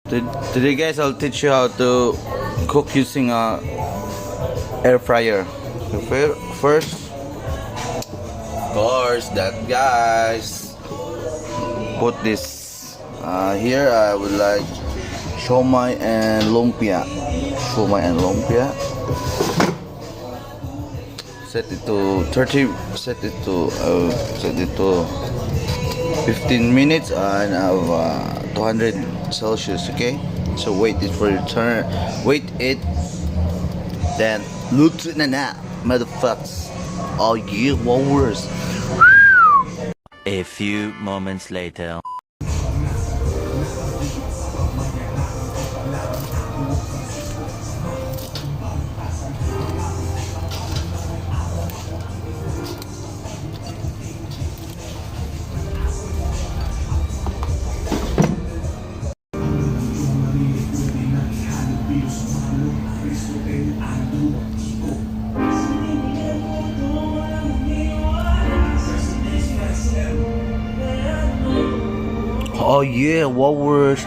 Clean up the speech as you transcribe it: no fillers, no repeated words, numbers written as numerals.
Today guys, I'll teach you how to cook using a air fryer. So first, of course, that guys, put this here. I would like siomai and lumpia. Set it to 30. Set it to 15 minutes and 200 Celsius. Okay, so wait it for your turn. Wait it. Then look to na motherfuckers. Oh yeah, Wowers. A few moments later. Oh yeah, Wowers.